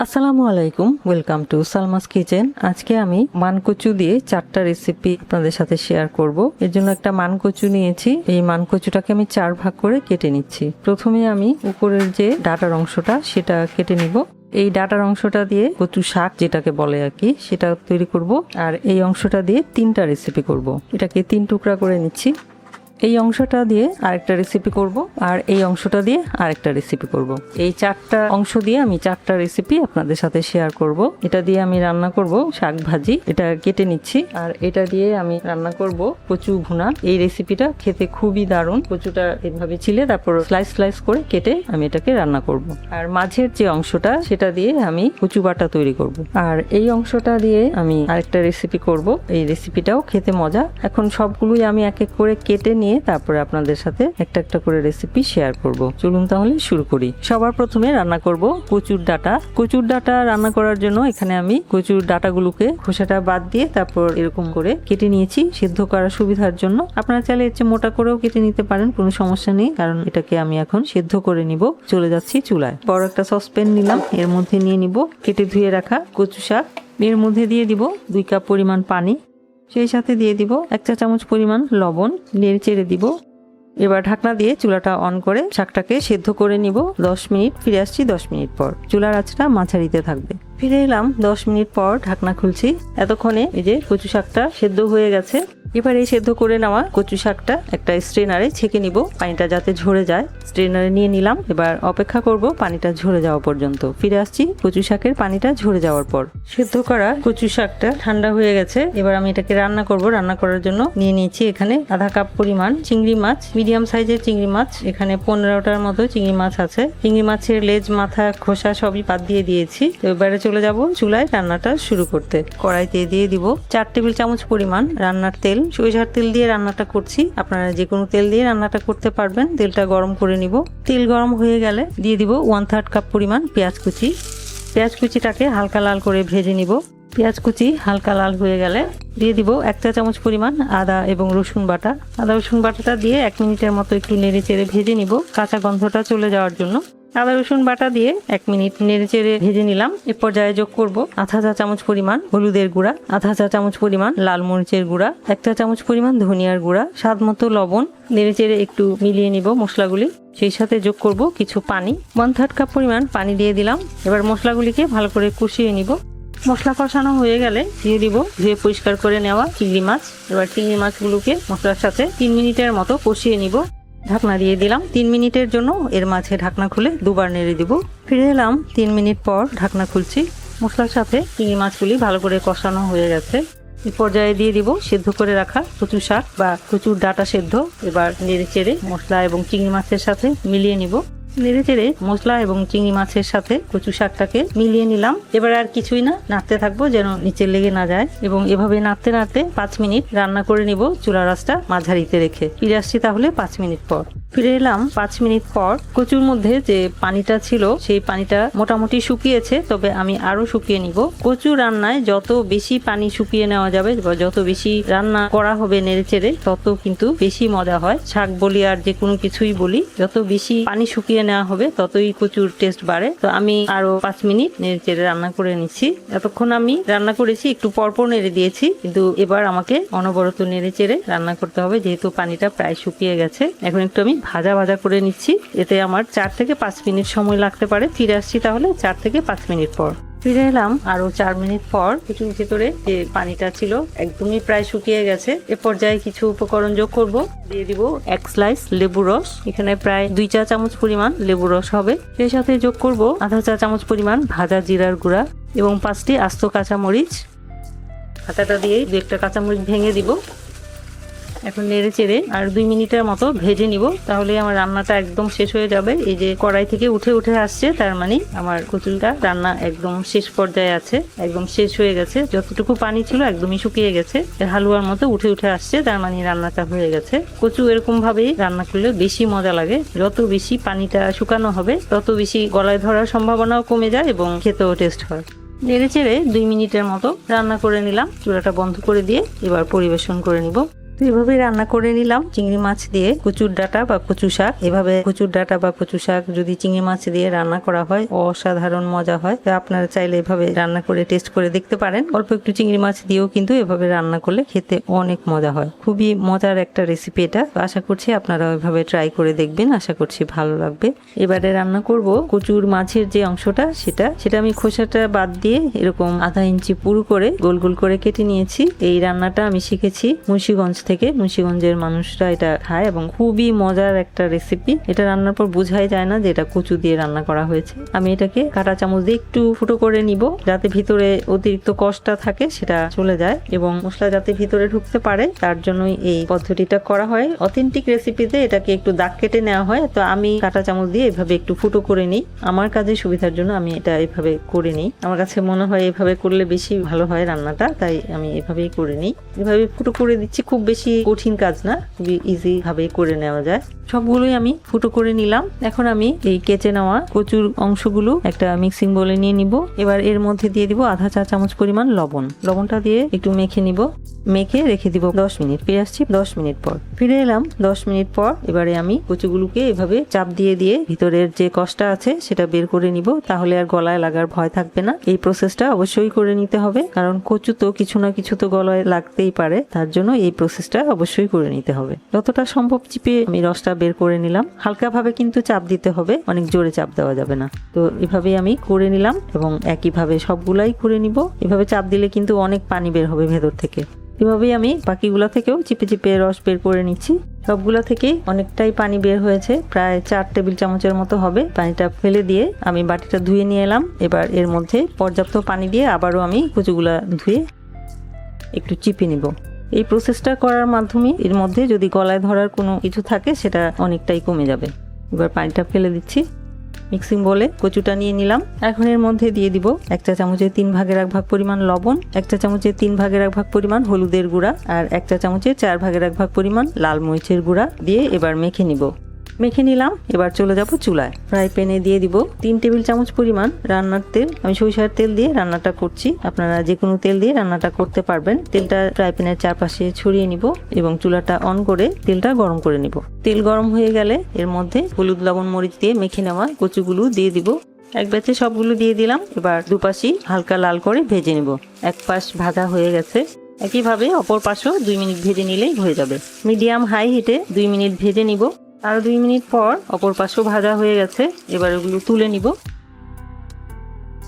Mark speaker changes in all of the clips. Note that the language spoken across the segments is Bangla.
Speaker 1: আসসালামু আলাইকুম, ওয়েলকাম টু সালমাস কিচেন। আজকে আমি মানকচু দিয়ে 4টা রেসিপি আপনাদের সাথে শেয়ার করব। এর জন্য একটা মানকচু নিয়েছি। এই মানকচুটাকে আমি 4 ভাগ করে কেটে নিচ্ছি। প্রথমে আমি উপরের যে ডাটার অংশটা সেটা কেটে নিব। এই ডাটার অংশটা দিয়ে কচু শাক যেটাকে বলে আর কি, সেটা তৈরি করব। আর এই অংশটা দিয়ে 3টা রেসিপি করব। এটাকে 3 টুকরা করে নিচ্ছি। এই অংশটা দিয়ে আরেকটা রেসিপি করব, আর এই অংশটা দিয়ে আরেকটা রেসিপি করব। এই 4টা অংশ দিয়ে আমি 4টা রেসিপি আপনাদের সাথে শেয়ার করব। এটা দিয়ে আমি রান্না করব শাক ভাজি, এটা কেটে নিচ্ছি। আর এটা দিয়ে আমি রান্না করব কচু ভুনা। এই রেসিপিটা খেতে খুবই দারুণ। কচুটা এভাবে ছিলে তারপর স্লাইস স্লাইস করে কেটে আমি এটাকে রান্না করব। আর মাঝের যে অংশটা সেটা দিয়ে আমি কচু বাটা তৈরি করব। আর এই অংশটা দিয়ে আমি আরেকটা রেসিপি করব। এই রেসিপিটাও খেতে মজা। এখন সবগুলোই আমি এক এক করে কেটে নিয়ে তারপরে আপনাদের সাথে একটা একটা করে রেসিপি শেয়ার করব। চলুন তাহলে শুরু করি। সবার প্রথমে রান্না করব কচুর ডাটা। কচুর ডাটা রান্না করার জন্য এখানে আমি কচুর ডাটাগুলোকে খোসাটা বাদ দিয়ে তারপর এরকম করে কেটে নিয়েছি সিদ্ধ করার সুবিধার জন্য। আপনারা চাইলে এর চেয়ে মোটা করেও কেটে নিতে পারেন, কোনো সমস্যা নেই, কারণ এটাকে আমি এখন সিদ্ধ করে নিব। চলে যাচ্ছি চুলায়। বড় একটা সসপ্যান নিলাম, এর মধ্যে নিয়ে নিব কেটে ধুয়ে রাখা কচু শাক। এর মধ্যে দিয়ে দিব 2 কাপ পরিমাণ পানি, সেই সাথে দিয়ে দিব 1 চা চামচ পরিমাণ লবণ, নেড়ে চেড়ে দিব। এবার ঢাকনা দিয়ে চুলাটা অন করে শাকটাকে সেদ্ধ করে নিব 10 মিনিট। ফিরে আসছি 10 মিনিট পর। চুলার আঁচটা মাঝারিতে থাকবে। ফিরে এলাম 10 মিনিট পর, ঢাকনা খুলছি। এতক্ষণে এই যে কচু শাকটা সেদ্ধ হয়ে গেছে। এবার এই সেদ্ধ করে নেওয়া কচু শাকটা একটা স্ট্রেনারে ছেঁকে নিব, পানিটা যাতে ঝরে যায়। স্ট্রেনারে নিয়ে নিলাম। এবার অপেক্ষা করব পানিটা ঝরে যাওয়া পর্যন্ত। ফিরে আসছি কচু শাকের পানিটা ঝরে যাওয়ার পর। সেদ্ধ করা কচু শাকটা ঠান্ডা হয়ে গেছে। এবার আমি এটাকে রান্না করব। রান্না করার জন্য নিয়ে নিয়েছি এখানে আধা কাপ পরিমাণ চিংড়ি মাছ, মিডিয়াম সাইজের চিংড়ি মাছ। এখানে 15টার মতো চিংড়ি মাছ আছে। চিংড়ি মাছের লেজ, মাথা, খোসা সবই বাদ দিয়ে দিয়েছি। তো এবারে চলে যাব চুলায় রান্নাটা শুরু করতে। কড়াইতে দিয়ে দিব 4 টেবিল চামচ পরিমাণ রান্নার তেল। সরিষার তেল দিয়ে রান্নাটা করছি, আপনারা যে কোনো তেল দিয়ে রান্নাটা করতে পারবেন। তেলটা গরম করে নিব। তেল গরম হয়ে গেলে দিয়ে দিব 1/3 কাপ পরিমাণ পেঁয়াজ কুচি। পেঁয়াজ কুচিটাকে হালকা লাল করে ভেজে নিব। পেঁয়াজ কুচি হালকা লাল হয়ে গেলে দিয়ে দিব 1 চা চামচ পরিমাণ আদা এবং রসুন বাটা। আদা রসুন বাটাটা দিয়ে 1 মিনিটের মতো একটু নেড়ে চেড়ে ভেজে নিব, কাঁচা গন্ধটা চলে যাওয়ার জন্য। আদা রসুন বাটা দিয়ে 1 মিনিট নেড়ে চেড়ে ভেজে নিলাম। এ পর্যায়ে যোগ করব আধা চা চামচ পরিমাণ হলুদের গুঁড়া, আধা চা চামচ পরিমাণ লাল মরিচের গুঁড়া, 1 চা চামচ পরিমাণ ধনিয়ার গুঁড়া, স্বাদ মতো লবণ। নেড়ে চেড়ে একটু মিলিয়ে নিব মশলাগুলি। সেই সাথে যোগ করব কিছু পানি, 1/3 কাপ পরিমাণ পানি দিয়ে দিলাম। এবার মশলাগুলিকে ভালো করে কষিয়ে নিব। মশলা কষানো হয়ে গেলে দিয়ে দিব ধুয়ে পরিষ্কার করে নেওয়া চিংড়ি মাছ। এবার চিংড়ি মাছগুলোকে মশলার সাথে 3 মিনিটের মতো কষিয়ে নিব। ঢাকনা দিয়ে দিলাম 3 মিনিটের জন্য। এর মাঝে ঢাকনা খুলে দুবার নেড়ে দিব। ফিরে এলাম 3 মিনিট পর, ঢাকনা খুলছি। মশলার সাথে চিংড়ি মাছগুলি ভালো করে কষানো হয়ে গেছে। এই পর্যায়ে দিয়ে দিব সেদ্ধ করে রাখা কচু শাক বা কচুর ডাটা সেদ্ধ। এবার নেড়ে চেড়ে মশলা এবং চিংড়ি মাছের সাথে মিলিয়ে নিব। নেড়ে চেড়ে মশলা এবং চিংড়ি মাছের সাথে কচু শাকটাকে মিলিয়ে নিলাম। এবার আর কিছুই না, নাড়তে থাকবো যেন নিচে লেগে না যায়। এবং এভাবে নাড়তে নাড়তে 5 মিনিট রান্না করে নিব চুলার আঁচটা মাঝারিতে রেখে। ফিরে আসছি তাহলে 5 মিনিট পর। ফিরে এলাম 5 মিনিট পর। কচুর মধ্যে যে পানিটা ছিল সেই পানিটা মোটামুটি শুকিয়েছে, তবে আমি আরো শুকিয়ে নিব। কচু রান্নায় যত বেশি পানি শুকিয়ে নেওয়া যাবে বা যত বেশি রান্না করা হবে নেড়ে চেড়ে, তত কিন্তু বেশি মজা হয়। শাক বলি আর যে কোনো কিছুই বলি, যত বেশি পানি শুকিয়ে নেওয়া হবে ততই কচুর টেস্ট বাড়ে। তো আমি আরো 5 মিনিট নেড়ে চেড়ে রান্না করে নিচ্ছি। এতক্ষণ আমি রান্না করেছি, একটু পরপর নেড়ে দিয়েছি, কিন্তু এবার আমাকে অনবরত নেড়ে চেড়ে রান্না করতে হবে, যেহেতু পানিটা প্রায় শুকিয়ে গেছে। এখন একটু আমি ভাজা ভাজা করে নিচ্ছি। এতে আমার 4 থেকে 5 মিনিট সময় লাগতে পারে। ফিরে আসছি তাহলে 4 থেকে 5 মিনিট পর। ফিরে এলাম আরো 4 মিনিট পর। কচুর ভেতরে যে পানিটা ছিল একদমই প্রায় শুকিয়ে গেছে। এ পর্যায়ে কিছু উপকরণ যোগ করব। দিয়ে দিব 1 স্লাইস লেবু রস। এখানে প্রায় 2 চা চামচ পরিমাণ লেবু রস হবে। সেই সাথে যোগ করব আধা চা চামচ পরিমাণ ভাজা জিরার গুঁড়া এবং 5টি আস্ত কাঁচামরিচ। হাতাটা দিয়ে 2-1টা কাঁচামরিচ ভেঙে দিব। এখন নেড়ে চেড়ে আর 2 মিনিটের মতো ভেজে নিব, তাহলে আমার রান্নাটা একদম শেষ হয়ে যাবে। এই যে কড়াই থেকে উঠে উঠে আসছে, তার মানে আমার কচুটা রান্না একদম শেষ পর্যায়ে আছে, একদম শেষ হয়ে গেছে। যতটুকু পানি ছিল একদমই শুকিয়ে গেছে, হালুয়ার মতো উঠে উঠে আসছে, তার মানে রান্নাটা হয়ে গেছে। কচু এরকম ভাবেই রান্না করলে বেশি মজা লাগে। যত বেশি পানিটা শুকানো হবে তত বেশি গলায় ধরার সম্ভাবনাও কমে যায় এবং খেতেও টেস্ট হয়। নেড়ে চেড়ে 2 মিনিটের মতো রান্না করে নিলাম। চুলাটা বন্ধ করে দিয়ে এবার পরিবেশন করে নিব। তো এভাবে রান্না করে নিলাম চিংড়ি মাছ দিয়ে কচুর ডাঁটা বা কচু শাক। এভাবে কচুর ডাঁটা বা কচু শাক যদি চিংড়ি মাছ দিয়ে রান্না করা হয় অসাধারণ মজা হয়। তো আপনারা চাইলে এভাবে রান্না করে টেস্ট করে দেখতে পারেন। অল্প একটু চিংড়ি মাছ দিয়েও কিন্তু এভাবে রান্না করলে খেতে অনেক মজা হয়। খুবই মজার একটা রেসিপি এটা। আশা করছি আপনারা এভাবে ট্রাই করে দেখবেন, আশা করছি ভালো লাগবে। এবারে রান্না করব কচুর মাছের যে অংশটা সেটা আমি খোসাটা বাদ দিয়ে এরকম আধা ইঞ্চি পুরু করে গোল গোল করে কেটে নিয়েছি। এই রান্নাটা আমি শিখেছি মুন্সিগঞ্জ থেকে। মুন্সিগঞ্জের মানুষরা এটা খায় এবং খুবই মজার একটা রেসিপি। এটা রান্নার পর বোঝাই যায় না যে এটা কচু দিয়ে রান্না করা হয়েছে। আমি এটাকে কাঁটা চামচ দিয়ে একটু ফুটো করে নিব যাতে ভিতরে অতিরিক্ত কষটা থাকে সেটা চলে যায় এবং মশলা যাতে ভিতরে ঢুকতে পারে, তার জন্যই এই পদ্ধতিটা করা হয়। অথেন্টিক রেসিপিতে এটাকে একটু দাগ কেটে নেওয়া হয়। তো আমি কাঁটা চামচ দিয়ে এভাবে একটু ফুটো করে নিই। আমার কাজের সুবিধার জন্য আমি এটা এভাবে করে নিই। আমার কাছে মনে হয় এভাবে করলে বেশি ভালো হয় রান্নাটা, তাই আমি এভাবেই করে নিই। এভাবে ফুটো করে দিচ্ছি, খুব বেশি কঠিন কাজ না, খুবই ইজি ভাবে করে নেওয়া যায়। সবগুলোই আমি ফুটো করে নিলাম। এখন আমি এই কেচে নেওয়া কচুর অংশগুলো একটা মিক্সিং বোলে নিয়ে নিব। এবার এর মধ্যে দিয়ে দিব আধা চা চামচ পরিমাণ লবণ। লবণটা দিয়ে একটু মেখে নিব, মেখে রেখে দিব 10 মিনিট। ফিরে আসছি 10 মিনিট পর। ফিরে এলাম 10 মিনিট পর। এবারে আমি কচুগুলোকে এভাবে চাপ দিয়ে দিয়ে ভিতরের যে কষটা আছে সেটা বের করে নিব, তাহলে আর গলায় লাগার ভয় থাকবে না। এই প্রসেসটা অবশ্যই করে নিতে হবে, কারণ কচু তো কিছু না কিছু তো গলায় লাগতেই পারে, তার জন্য এই প্রসেসটা অবশ্যই করে নিতে হবে। যতটা সম্ভব চিপে আমি রসটা বের করে নিলাম। হালকা ভাবে কিন্তু চাপ দিতে হবে, অনেক জোরে চাপ দেওয়া যাবে না। তো এভাবে আমি করে নিলাম এবং একইভাবে সবগুলাই করে নিব। এভাবে চাপ দিলে কিন্তু অনেক পানি বের হবে ভেতর থেকে। এভাবেই আমি বাকিগুলা থেকেও চিপে চিপে রস বের করে নিচ্ছি। সবগুলা থেকেই অনেকটাই পানি বের হয়েছে, প্রায় 4 টেবিল চামচের মতো হবে। পানিটা ফেলে দিয়ে আমি বাটিটা ধুয়ে নিয়ে এলাম। এবার এর মধ্যে পর্যাপ্ত পানি দিয়ে আবারও আমি কচুগুলা ধুয়ে একটু চিপে নিব। এই প্রসেসটা করার মাধ্যমে এর মধ্যে যদি গলায় ধরার কোনো কিছু থাকে সেটা অনেকটাই কমে যাবে। এবার পানিটা ফেলে দিচ্ছি। মিক্সিং বলে কচুটা নিয়ে নিলাম। এখন এর মধ্যে দিয়ে দিব 1 চা চামচের 3 ভাগের 1 ভাগ পরিমাণ লবণ, 1 চা চামচের 3 ভাগের 1 ভাগ পরিমাণ হলুদের গুঁড়া আর 1 চা চামচের 4 ভাগের 1 ভাগ পরিমাণ লাল মরিচের গুঁড়া দিয়ে এবার মেখে নিব। মেখে নিলাম। এবার চলে যাব চুলায়। ফ্রাই প্যানে দিয়ে দিব 3 টেবিল চামচ পরিমাণ রান্নার তেল। আমি সরিষার তেল দিয়ে রান্নাটা করছি, আপনারা যে কোনো তেল দিয়ে রান্নাটা করতে পারবেন। তেলটা ফ্রাই প্যানের চারপাশে ছড়িয়ে নিব এবং চুলাটা অন করে তেলটা গরম করে নিব। তেল গরম হয়ে গেলে এর মধ্যে হলুদ লবণ মরিচ দিয়ে মেখে নেওয়া কচুগুলো দিয়ে দিব। এক ব্যাচে সবগুলো দিয়ে দিলাম। এবার দুপাশই হালকা লাল করে ভেজে নিব। এক পাশ ভাজা হয়ে গেছে, একইভাবে অপর পাশও 2 মিনিট ভেজে নিলেই হয়ে যাবে। মিডিয়াম হাই হিটে 2 মিনিট ভেজে নিব। আর 2 মিনিট পর অপর পাশও ভাজা হয়ে গেছে। এবার এগুলো তুলে নিব।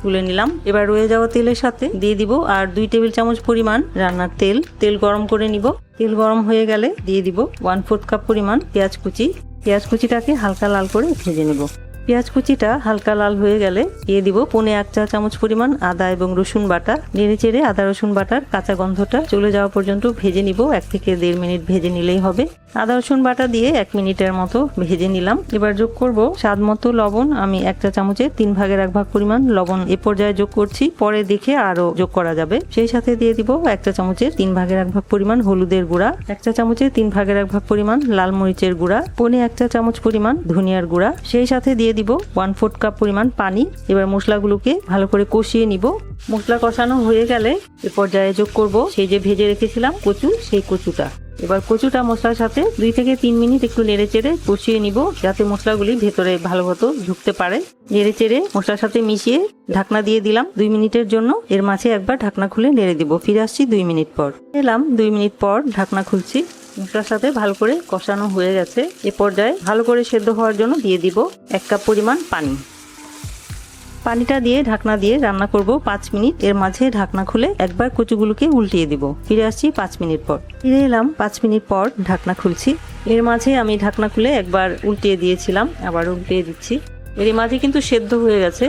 Speaker 1: তুলে নিলাম। এবার রয়ে যাওয়া তেলের সাথে দিয়ে দিব আর 2 টেবিল চামচ পরিমাণ রান্নার তেল। তেল গরম করে নিব। তেল গরম হয়ে গেলে দিয়ে দিব 1/4 কাপ পরিমাণ পেঁয়াজ কুচি। পেঁয়াজ কুচিটাকে হালকা লাল করে ভেজে নেব। পেঁয়াজ কুচিটা হালকা লাল হয়ে গেলে দিয়ে দিব 1/4 চা চামচ পরিমাণ আদা এবং রসুন বাটা। নেড়ে চেড়ে আদা রসুন বাটার কাঁচা গন্ধটা চলে যাওয়া পর্যন্ত ভেজে নিব। 1 থেকে 1.5 মিনিট ভেজে নিলেই হবে। আদা রসুন বাটা দিয়ে 1 মিনিটের মতো ভেজে নিলাম। এবার যোগ করব স্বাদ মতো লবণ। আমি 1 চা চামচের 3 ভাগের 1 ভাগ পরিমাণ লবণ এ পর্যায়ে যোগ করছি, পরে দেখে আরো যোগ করা যাবে। সেই সাথে দিয়ে দিব 1 চা চামচের 3 ভাগের 1 ভাগ পরিমাণ হলুদের গুঁড়া, 1 চা চামচের 3 ভাগের 1 ভাগ পরিমাণ লাল মরিচের গুঁড়া, 1 চা চামচ পরিমাণ ধনিয়ার গুঁড়া। সেই সাথে দিয়ে দিব 1/4 কাপ পরিমাণ পানি। এবার মশলাগুলোকে ভালো করে কষিয়ে নিব। মশলা কষানো হয়ে গেলে এ পর্যায়ে যোগ করব সেই যে ভেজে রেখেছিলাম কচু, সেই কচুটা। এবার কচুটা মশলার সাথে 2 থেকে 3 মিনিট একটু নেড়ে চেড়ে কষিয়ে নিব, যাতে মশলাগুলি ভেতরে ভালো মতো ঢুকতে পারে। নেড়ে চেড়ে মশলার সাথে মিশিয়ে ঢাকনা দিয়ে দিলাম 2 মিনিটের জন্য। এর মাঝে একবার ঢাকনা খুলে নেড়ে দিব। ফিরে আসছি 2 মিনিট পর। এলাম 2 মিনিট পর, ঢাকনা খুলছি। মশলার সাথে ভালো করে কষানো হয়ে গেছে। এ পর্যায়ে ভালো করে সেদ্ধ হওয়ার জন্য দিয়ে দিব 1 কাপ পরিমাণ পানি। পানিটা দিয়ে ঢাকনা দিয়ে রান্না করব 5 মিনিট। এর মাঝে ঢাকনা খুলে একবার কচুগুলোকে উল্টিয়ে দিব। ফিরে আসছি 5 মিনিট পর। ফিরে এলাম 5 মিনিট পর, ঢাকনা খুলছি। এর মাঝে আমি ঢাকনা খুলে একবার উল্টিয়ে দিয়েছিলাম, আবার উল্টিয়ে দিচ্ছি। এর মাঝে কিন্তু সেদ্ধ হয়ে গেছে।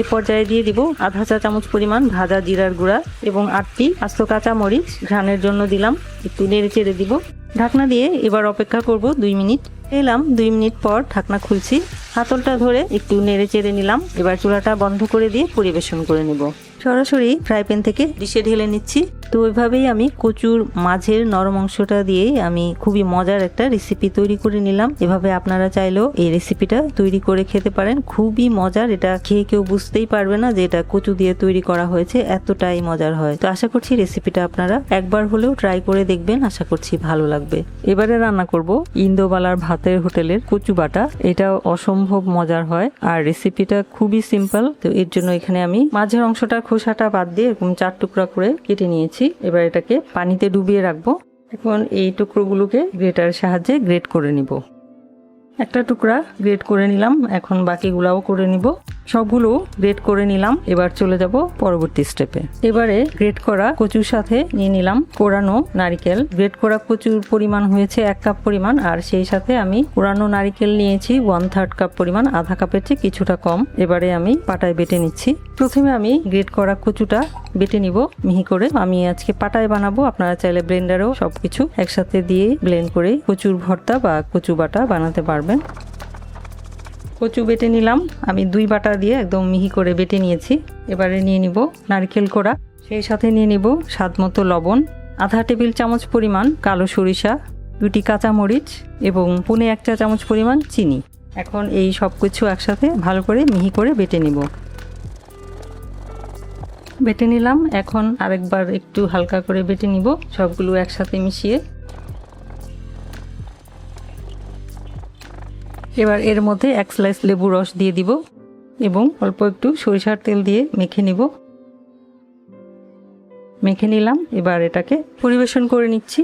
Speaker 1: এ পর্যায়ে দিয়ে দিব আধা চা চামচ পরিমাণ ভাজা জিরার গুঁড়া এবং 8টি আস্ত কাঁচা মরিচ ঘ্রাণের জন্য দিলাম। একটু নেড়ে চেড়ে দিব। ঢাকনা দিয়ে এবার অপেক্ষা করব 2 মিনিট। এলাম 2 মিনিট পর, ঢাকনা খুলছি। হাতলটা ধরে একটু নেড়ে চেড়ে নিলাম। এবার চুলাটা বন্ধ করে দিয়ে পরিবেশন করে নেব। সরাসরি ফ্রাই প্যান থেকে ডিশে ঢেলে নিচ্ছি। তো ওইভাবেই আমি কচুর মাঝের নরম অংশটা দিয়ে আমি খুবই মজার একটা রেসিপি তৈরি করে নিলাম। এভাবে আপনারা চাইলেও এই রেসিপিটা তৈরি করে খেতে পারেন, খুবই মজার। এটা খেয়ে কেউ বুঝতেই পারবে না যে এটা কচু দিয়ে তৈরি করা হয়েছে, এতটাই মজার হয়। তো আশা করছি রেসিপিটা আপনারা একবার হলেও ট্রাই করে দেখবেন, আশা করছি ভালো লাগবে। এবারে রান্না করব ইন্দোবালার ভাতের হোটেলের কচু বাটা। এটা অসম্ভব মজার হয় আর রেসিপিটা খুবই সিম্পল। তো এর জন্য এখানে আমি মাঝের অংশটা খোসাটা বাদ দিয়ে এরকম 4 টুকরা করে কেটে নিয়েছি। এবার এটাকে পানিতে ডুবিয়ে রাখবো। এখন এই টুকরোগুলোকে গ্রেটারের সাহায্যে গ্রেট করে নিব। একটা টুকরা গ্রেট করে নিলাম, এখন বাকিগুলাও করে নিব। সবগুলো গ্রেট করে নিলাম। এবার চলে যাব পরবর্তী স্টেপে। এবারে গ্রেট করা কচুর সাথে নিয়ে নিলাম কোরানো নারিকেল। গ্রেট করা কচুর পরিমাণ হয়েছে 1 কাপ পরিমাণ, আর সেই সাথে আমি কোরানো নারিকেল নিয়েছি 1/3 কাপ পরিমাণ, আধা কাপের চেয়ে কিছুটা কম। এবারে আমি পাটায় বেটে নিচ্ছি। প্রথমে আমি গ্রেট করা কচুটা বেটে নিব মিহি করে। আমি আজকে পাটায় বানাবো, আপনারা চাইলে ব্লেন্ডারেও সবকিছু একসাথে দিয়ে ব্লেন্ড করে কচুর ভর্তা বা কচু বাটা বানাতে পারবেন। কচু বেটে নিলাম, আমি 2 বাটা দিয়ে একদম মিহি করে বেটে নিয়েছি। এবারে নিয়ে নিব নারকেল কোড়া, সেই সাথে নিয়ে নিব স্বাদমতো লবণ, আধা টেবিল চামচ পরিমাণ কালো সরিষা, 2টি কাঁচামরিচ এবং 1/4 চা চামচ পরিমাণ চিনি। এখন এই সব কিছু একসাথে ভালো করে মিহি করে বেটে নিব। বেটে নিলাম, এখন আরেকবার একটু হালকা করে বেটে নিব সবগুলো একসাথে মিশিয়ে। এবার এর মধ্যে 1 স্লাইস লেবু রস দিয়ে দিব এবং অল্প একটু সরিষার তেল দিয়ে মেখে নিব। মেখে নিলাম, এবার এটাকে পরিবেশন করে নিচ্ছি।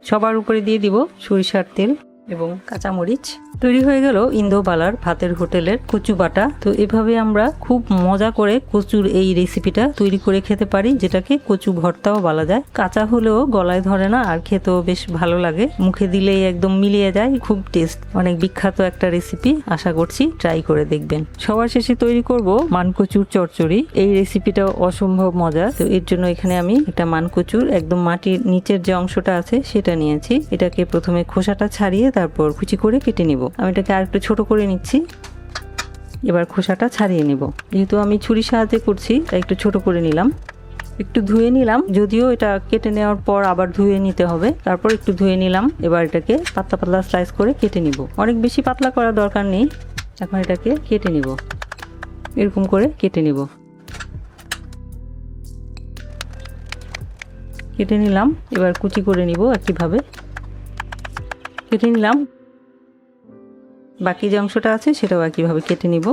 Speaker 1: সবার উপরে দিয়ে দিব সরিষার তেল এবং কাঁচামরিচ। তৈরি হয়ে গেল ইন্দোবালার ভাতের হোটেলের কচু বাটা। তো এভাবে আমরা খুব মজা করে কচুর এই রেসিপিটা তৈরি করে খেতে পারি, যেটাকে কচু ভর্তাও বলা যায়। কাঁচা হলেও গলায় ধরে না আর খেতেও বেশ ভালো লাগে, মুখে দিলেই একদম মিলিয়ে যায়, খুব টেস্ট। অনেক বিখ্যাত একটা রেসিপি, আশা করছি ট্রাই করে দেখবেন। সবার শেষে তৈরি করব মানকচুর চচ্চড়ি। এই রেসিপিটাও অসম্ভব মজা। তো এর জন্য এখানে আমি একটা মানকচুর একদম মাটির নিচের যে অংশটা আছে সেটা নিয়েছি। এটাকে প্রথমে খোসাটা ছাড়িয়ে তারপর কুচি করে কেটে নিব। আমি এটাকে আর একটু ছোট করে নিচ্ছি। এবার খোসাটা ছাড়িয়ে নিব। যেহেতু আমি ছুরির সাহায্যে করছি তাই একটু ছোট করে নিলাম। একটু ধুয়ে নিলাম, যদিও এটা কেটে নেওয়ার পর আবার ধুয়ে নিতে হবে, তারপর একটু ধুয়ে নিলাম। এবার এটাকে পাতলা পাতলা স্লাইস করে কেটে নিব। অনেক বেশি পাতলা করার দরকার নেই, এখন এটাকে কেটে নিব। এরকম করে কেটে নিব। কেটে নিলাম, এবার কুচি করে নিব একইভাবে। কেটে নিলাম, বাকি যে অংশটা আছে সেটাও একইভাবে কেটে নিব।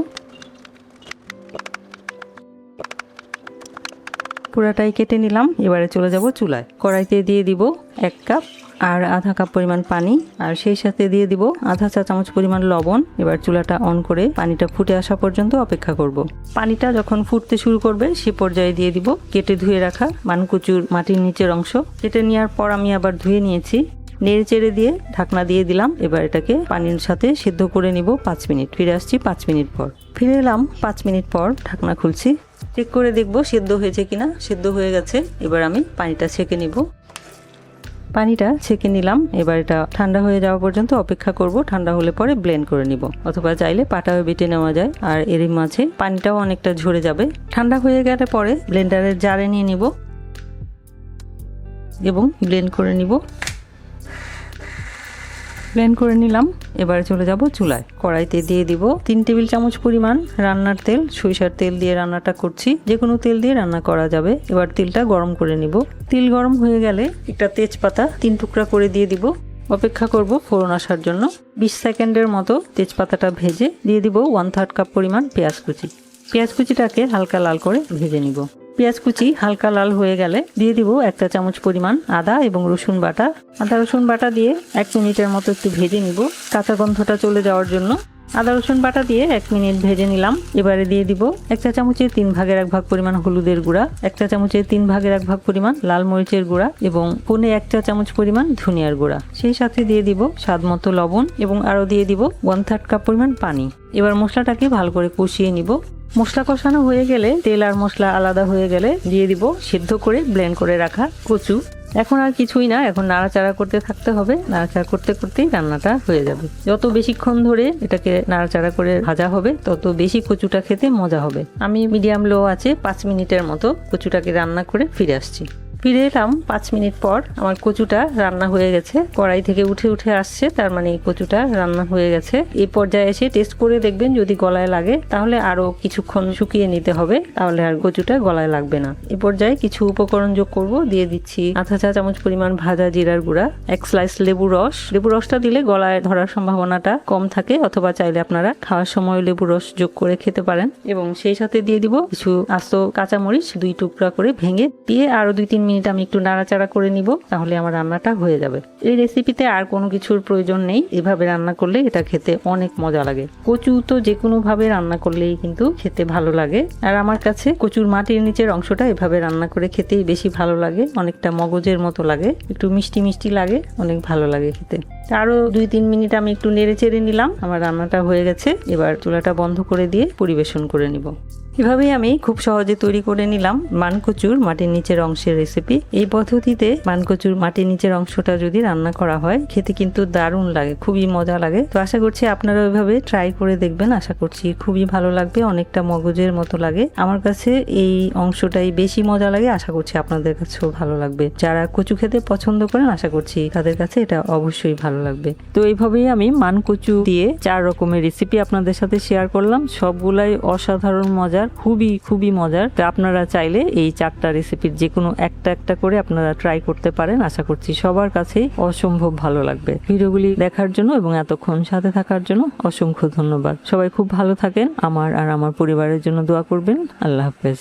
Speaker 1: পুরাটাই কেটে নিলাম। এবারে চলে যাব চুলায়। কড়াইতে দিয়ে দিব 1 কাপ আর আধা কাপ পরিমাণ পানি, আর সেই সাথে দিয়ে দিব আধা চা চামচ পরিমাণ লবণ। এবার চুলাটা অন করে পানিটা ফুটে আসা পর্যন্ত অপেক্ষা করব। পানিটা যখন ফুটতে শুরু করবে সে পর্যায়ে দিয়ে দিব কেটে ধুয়ে রাখা মানকচুর মাটির নিচের অংশ। কেটে নেওয়ার পর আমি আবার ধুয়ে নিয়েছি। নেড়ে চেড়ে দিয়ে ঢাকনা দিয়ে দিলাম। এবার এটাকে পানির সাথে সিদ্ধ করে নিব 5 মিনিট। ফিরে আসছি 5 মিনিট পর। ফিরে এলাম 5 মিনিট পর, ঢাকনা খুলছি, চেক করে দেখব সিদ্ধ হয়েছে কিনা। সিদ্ধ হয়ে গেছে। এবার আমি পানিটা ছেঁকে নিব। পানিটা ছেঁকে নিলাম। এবার এটা ঠান্ডা হয়ে যাওয়া পর্যন্ত অপেক্ষা করব। ঠান্ডা হলে পরে ব্লেন্ড করে নিব, অথবা চাইলে পাটাও বেটে নেওয়া যায়। আর এর মাঝে পানিটাও অনেকটা ঝরে যাবে। ঠান্ডা হয়ে গেলে পরে ব্লেন্ডারের জারে নিয়ে নিব এবং ব্লেন্ড করে নিব। ব্লেন্ড করে নিলাম। এবার চলে যাব চুলায়। কড়াইতে দিয়ে দিব 3 টেবিল চামচ পরিমাণ রান্নার তেল। সরিষার তেল দিয়ে রান্নাটা করছি, যে কোনো তেল দিয়ে রান্না করা যাবে। এবার তেলটা গরম করে নিব। তেল গরম হয়ে গেলে একটা তেজপাতা 3 টুকরা করে দিয়ে দিব। অপেক্ষা করব ফোড়ন আসার জন্য। 20 সেকেন্ডের মতো তেজপাতাটা ভেজে দিয়ে দিব 1/3 কাপ পরিমাণ পেঁয়াজ কুচি। পেঁয়াজ কুচিটাকে হালকা লাল করে ভেজে নিব। পেঁয়াজ কুচি হালকা লাল হয়ে গেলে দিয়ে দিব 1 চা চামচ পরিমাণ আদা এবং রসুন বাটা। আদা রসুন বাটা দিয়ে 1 মিনিটের মতো একটু ভেজে নিব, কাঁচা গন্ধটা চলে যাওয়ার জন্য। আদা রসুন বাটা দিয়ে 1 মিনিট ভেজে নিলাম। এবারে দিয়ে দিব 1 চা চামচের 3/1 ভাগ পরিমাণ হলুদের গুঁড়া, 1 চা চামচের 3/1 ভাগ পরিমাণ লাল মরিচের গুঁড়া এবং 1 চা চামচ পরিমাণ ধনিয়ার গুঁড়া। সেই সাথে দিয়ে দিব স্বাদমতো লবণ এবং আরও দিয়ে দিব 1/3 কাপ পরিমাণ পানি। এবার মশলাটাকে ভালো করে কষিয়ে নিব। মশলা কষানো হয়ে গেলে, তেল আর মশলা আলাদা হয়ে গেলে দিয়ে দিব সিদ্ধ করে ব্লেন্ড করে রাখা কচু। এখন আর কিছুই না, এখন নাড়াচাড়া করতে থাকতে হবে। নাড়াচাড়া করতে করতেই রান্নাটা হয়ে যাবে। যত বেশিক্ষণ ধরে এটাকে নাড়াচাড়া করে ভাজা হবে তত বেশি কচুটা খেতে মজা হবে। আমি মিডিয়াম লো আছে 5 মিনিটের মতো কচুটাকে রান্না করে ফিরে আসছি। ফিরে এলাম 5 মিনিট পর। আমার কচুটা রান্না হয়ে গেছে, কড়াই থেকে উঠে উঠে আসছে, তার মানে এই কচুটা রান্না হয়ে গেছে। এই পর্যায়ে এসে টেস্ট করে দেখবেন, যদি গলায় লাগে তাহলে আরো কিছুক্ষণ শুকিয়ে নিতে হবে, তাহলে আর কচুটা গলায় লাগবে না। এই পর্যায়ে কিছু উপকরণ যোগ করব। দিয়ে দিচ্ছি আধা চা চামচ পরিমাণ ভাজা জিরার গুঁড়া, 1 স্লাইস লেবু রস। লেবু রসটা দিলে গলায় ধরার সম্ভাবনাটা কম থাকে, অথবা চাইলে আপনারা খাওয়ার সময় লেবু রস যোগ করে খেতে পারেন। এবং সেই সাথে দিয়ে দিব কিছু আস্ত কাঁচামরিচ 2 টুকরা করে ভেঙে দিয়ে আরো 2-3 মিনিট আমি একটু নাড়াচাড়া করে নিব, তাহলে আমার রান্নাটা হয়ে যাবে। এই রেসিপিতে আর কোনো কিছুর প্রয়োজন নেই, এভাবে রান্না করলে এটা খেতে অনেক মজা লাগে। কচু তো যে কোনো ভাবে রান্না করলেই কিন্তু খেতে ভালো লাগে। আর আমার কাছে কচুর মাটির নিচের অংশটা এভাবে রান্না করে খেতেই বেশি ভালো লাগে। অনেকটা মগজের মতো লাগে, একটু মিষ্টি মিষ্টি লাগে, অনেক ভালো লাগে খেতে। আরো 2-3 মিনিট আমি একটু নেড়ে চেড়ে নিলাম, আমার রান্নাটা হয়ে গেছে। এবার চুলাটা বন্ধ করে দিয়ে পরিবেশন করে নিব। এভাবেই আমি খুব সহজে তৈরি করে নিলাম মানকচুর মাটির নিচের অংশের রেসিপি। এই পদ্ধতিতে মানকচুর মাটির নিচের অংশটা যদি রান্না করা হয় খেতে কিন্তু দারুণ লাগে, খুবই মজা লাগে। তো আশা করছি আপনারা ওইভাবে ট্রাই করে দেখবেন, আশা করছি খুবই ভালো লাগবে, অনেকটা মগজের মতো লাগে। আমার কাছে এই অংশটাই বেশি মজা লাগে, আশা করছি আপনাদের কাছেও ভালো লাগবে। যারা কচু খেতে পছন্দ করেন আশা করছি তাদের কাছে এটা অবশ্যই ভালো লাগবে। তো এইভাবেই আমি মানকচু দিয়ে 4 রকমের রেসিপি আপনাদের সাথে শেয়ার করলাম, সবগুলাই অসাধারণ মজার, খুবই মজার। তো আপনারা চাইলে এই 4টা রেসিপির যে কোনো একটা করে আপনারা ট্রাই করতে পারেন, আশা করছি সবার কাছেই অসম্ভব ভালো লাগবে। ভিডিওগুলি দেখার জন্য এবং এতক্ষণ সাথে থাকার জন্য অসংখ্য ধন্যবাদ। সবাই খুব ভালো থাকেন, আমার আর আমার পরিবারের জন্য দোয়া করবেন। আল্লাহ হাফেজ।